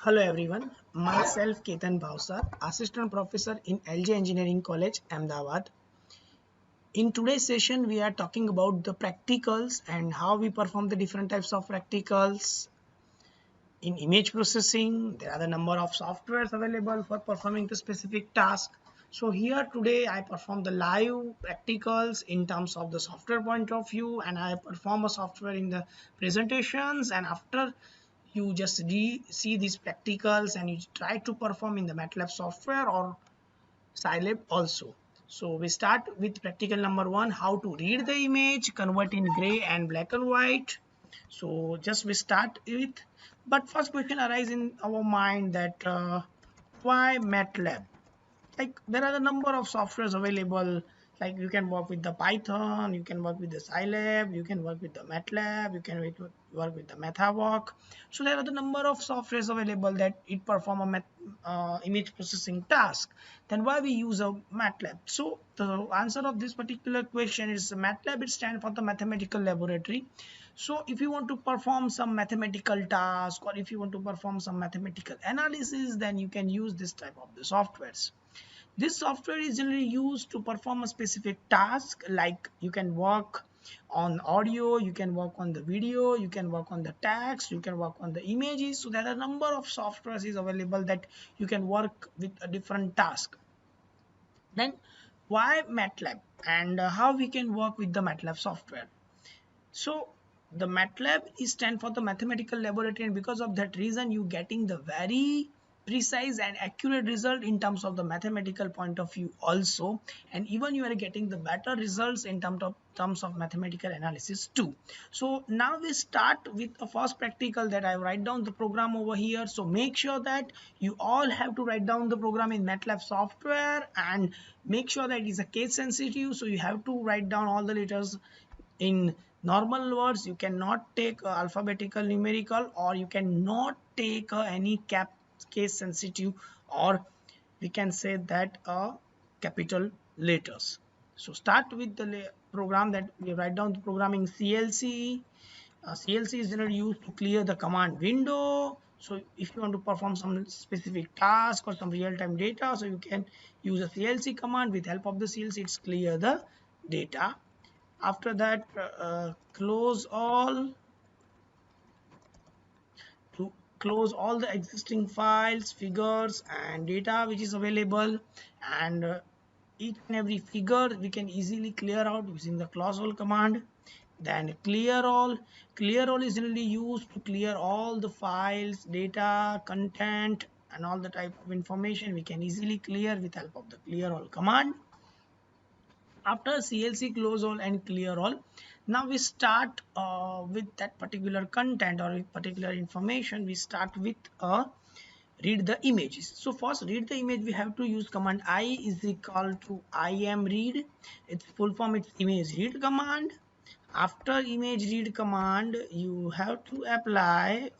Hello everyone, myself Ketan Bhavsar, Assistant Professor in LJ Engineering College, Ahmedabad. In today's session, we are talking about the practicals and how we perform the different types of practicals. In image processing, there are the number of softwares available for performing the specific task. So here today I perform the live practicals in terms of the software point of view, and I perform a software in the presentations, and after you just see these practicals and you try to perform in the MATLAB software or Scilab also. So we start with practical number one, how to read the image, convert in gray and black and white. So just we start with, but first question arises in our mind that why MATLAB? Like there are a number of softwares available, like you can work with the Python, you can work with the Scilab, you can work with the MATLAB, you can work with the MetaWalk. So there are the number of softwares available that it perform a image processing task. Then why we use a MATLAB? So the answer of this particular question is MATLAB. It stands for the mathematical laboratory. So if you want to perform some mathematical task, or if you want to perform some mathematical analysis, then you can use this type of the softwares. This software is generally used to perform a specific task, like you can work on audio, you can work on the video, you can work on the text, you can work on the images. So there are a number of softwares is available that you can work with a different task. Then why MATLAB, and how we can work with the MATLAB software? So the MATLAB is stand for the mathematical laboratory, and because of that reason you getting the very precise and accurate result in terms of the mathematical point of view also, and even you are getting the better results in terms of mathematical analysis too. So now we start with the first practical that I write down the program over here. So make sure that you all have to write down the program in MATLAB software, and make sure that it is a case sensitive, so you have to write down all the letters in normal words. You cannot take alphabetical numerical, or you cannot take any case sensitive, or we can say that capital letters. So start with the program that we write down the programming CLC. CLC is generally used to clear the command window. So if you want to perform some specific task or some real-time data, so you can use a CLC command. With help of the CLC, it's clear the data. After that, close all, to close all the existing files, figures and data which is available, and each and every figure we can easily clear out using the close all command. Then clear all is generally used to clear all the files, data, content and all the type of information we can easily clear with help of the clear all command. After CLC close all and clear all, now we start with that particular content or particular information. We start with read the images. So first read the image, we have to use command I is equal to im read. Its full form, it's image read command. After image read command, you have to apply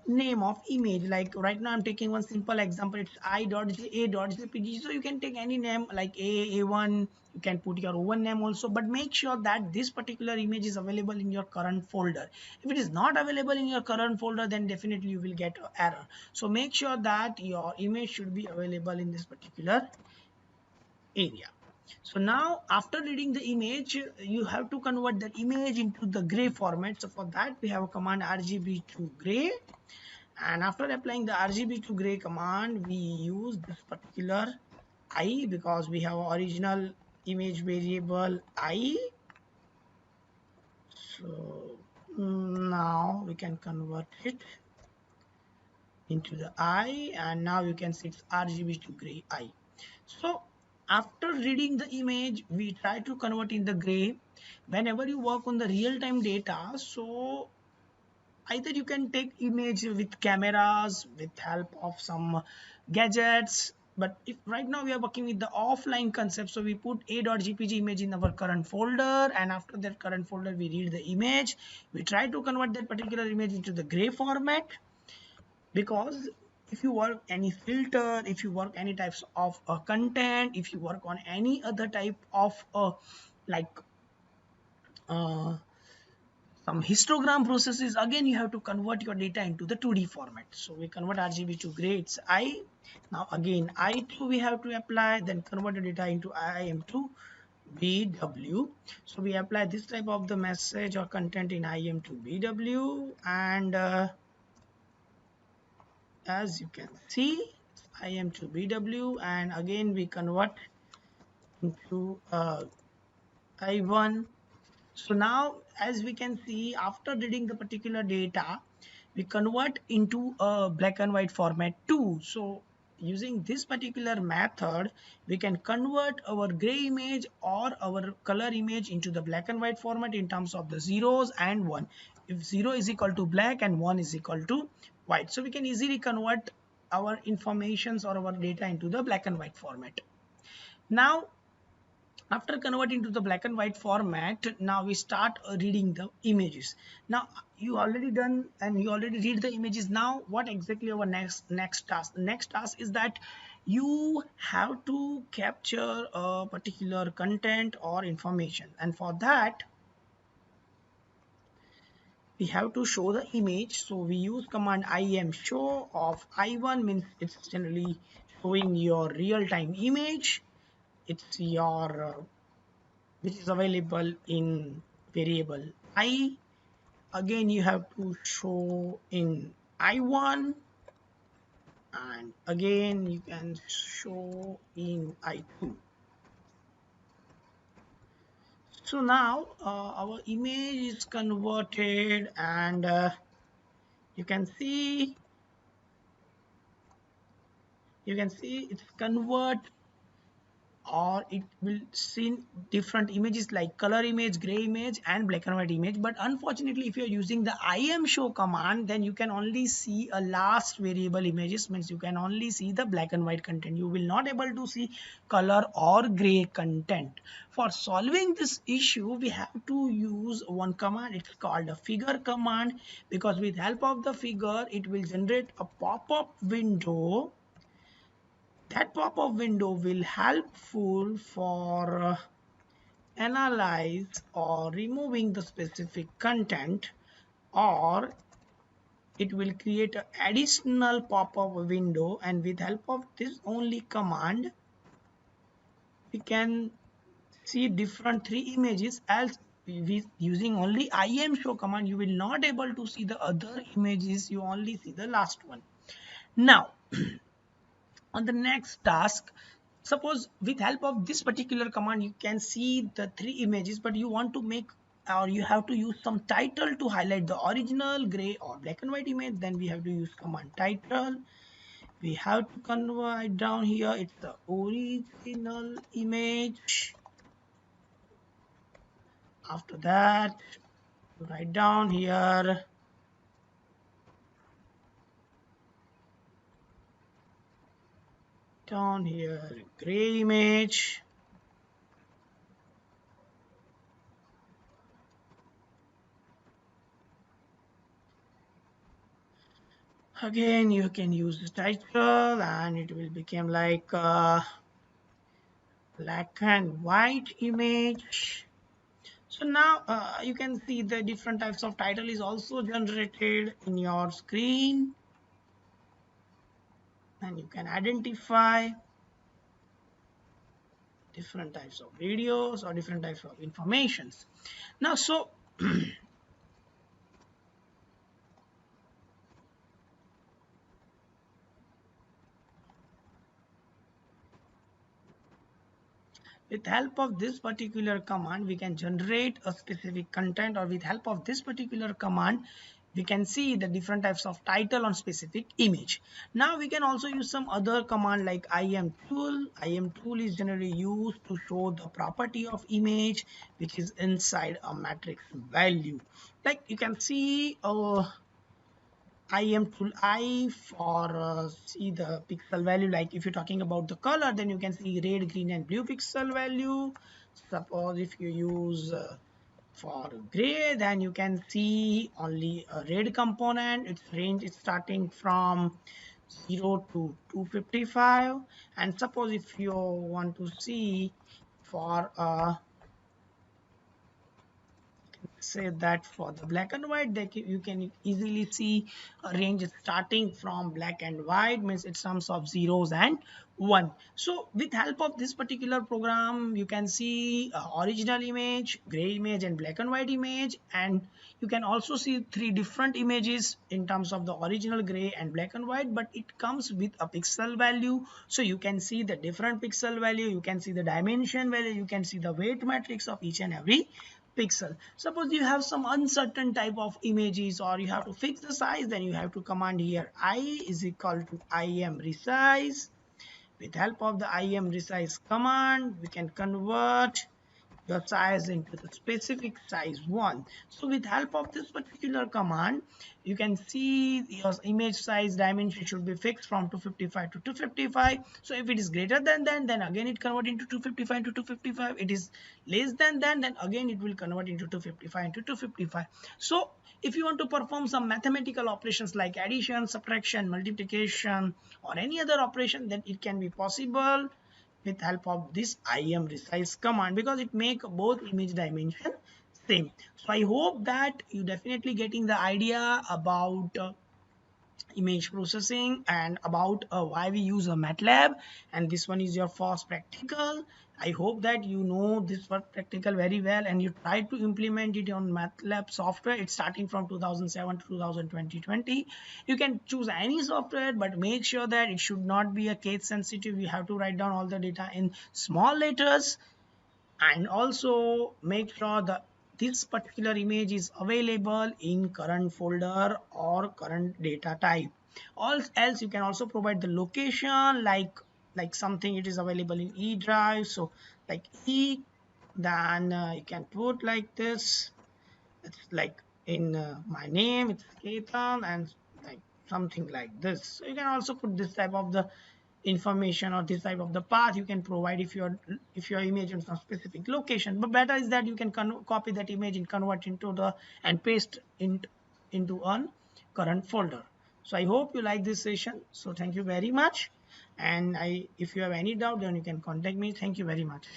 name of image. Like right now I'm taking one simple example, it's i.a.jpg. so you can take any name like a1. You can put your own name also, but make sure that this particular image is available in your current folder. If it is not available in your current folder, then definitely you will get an error. So make sure that your image should be available in this particular area. So now after reading the image, you have to convert that image into the gray format. So for that we have a command RGB to gray, and after applying the RGB to gray command, we use this particular I because we have original image variable I. So now we can convert it into the I, and now you can see it's RGB to gray I. So after reading the image, we try to convert in the gray. Whenever you work on the real-time data, so either you can take image with cameras with help of some gadgets, but if right now we are working with the offline concept, so we put a.jpg image in our current folder, and after that current folder we read the image. We try to convert that particular image into the gray format, because if you work any filter, if you work any types of content, if you work on any other type of like uh, some histogram processes. Again, you have to convert your data into the 2D format. So we convert RGB to gray, it's I. Now again I2 we have to apply, then convert the data into IM to BW. So we apply this type of the message or content in IM to BW, and as you can see, IM to BW, and again we convert into I1. So now as we can see, after reading the particular data, we convert into a black and white format too. So using this particular method, we can convert our gray image or our color image into the black and white format in terms of the zeros and one. If 0 is equal to black and 1 is equal to white, so we can easily convert our informations or our data into the black and white format. Now after converting to the black and white format, now we start reading the images. Now you already done and you already read the images. Now what exactly our next task? The next task is that you have to capture a particular content or information, and for that we have to show the image. So we use command im show of I1, means it's generally showing your real-time image. It's your which is available in variable I. Again you have to show in I1, and again you can show in I2. So now our image is converted, and you can see it's convert, or it will see different images like color image, gray image and black and white image. But unfortunately, if you're using the im show command, then you can only see a last variable images, means you can only see the black and white content. You will not able to see color or gray content. For solving this issue, we have to use one command. It's called a figure command, because with help of the figure it will generate a pop-up window. That pop-up window will helpful for analyze or removing the specific content, or it will create an additional pop-up window, and with help of this only command we can see different three images. As with using only im show command, you will not able to see the other images, you only see the last one. Now on the next task, suppose with help of this particular command you can see the three images, but you want to make, or you have to use some title to highlight the original gray or black and white image. Then we have to use command title. We have to convert down here, it's the original image. After that, write down here gray image. Again you can use the title, and it will become like black and white image. So now you can see the different types of title is also generated in your screen, and you can identify different types of videos or different types of informations. Now so with help of this particular command we can generate a specific content, or with help of this particular command we can see the different types of title on specific image. Now we can also use some other command like im tool. Im tool is generally used to show the property of image which is inside a matrix value. Like you can see im tool I for see the pixel value. Like if you're talking about the color, then you can see red, green and blue pixel value. Suppose if you use for gray, then you can see only a red component. Its range is starting from 0 to 255. And suppose if you want to see for say that for the black and white, you can easily see a range starting from black and white, means it sums of zeros and one. So with help of this particular program, you can see original image, gray image, and black and white image, and you can also see three different images in terms of the original, gray, and black and white, but it comes with a pixel value. So you can see the different pixel value, you can see the dimension value, you can see the weight matrix of each and every pixel. Suppose you have some uncertain type of images, or you have to fix the size, then you have to command here I is equal to im resize. With help of the im resize command, we can convert your size into the specific size one. So with help of this particular command, you can see your image size dimension should be fixed from 255 to 255. So if it is greater than that, then again it convert into 255 into 255. It is less than that, then again it will convert into 255 into 255. So if you want to perform some mathematical operations like addition, subtraction, multiplication, or any other operation, then it can be possible with help of this im resize command, because it make both image dimension same. So I hope that you definitely getting the idea about image processing and about why we use a MATLAB, and this one is your first practical. I hope that you know this first practical very well and you try to implement it on MATLAB software. It's starting from 2007 to 2020. You can choose any software, but make sure that it should not be a case sensitive. You have to write down all the data in small letters, and also make sure that this particular image is available in current folder or current data type. All else you can also provide the location, like something it is available in E drive, so like E, then you can put like this. It's like in my name it's Ketan, and like something like this. So you can also put this type of the information or this type of the path you can provide if your image in some specific location. But better is that you can copy that image and convert into the and paste into a current folder. So I hope you like this session. So thank you very much, and if you have any doubt, then you can contact me. Thank you very much.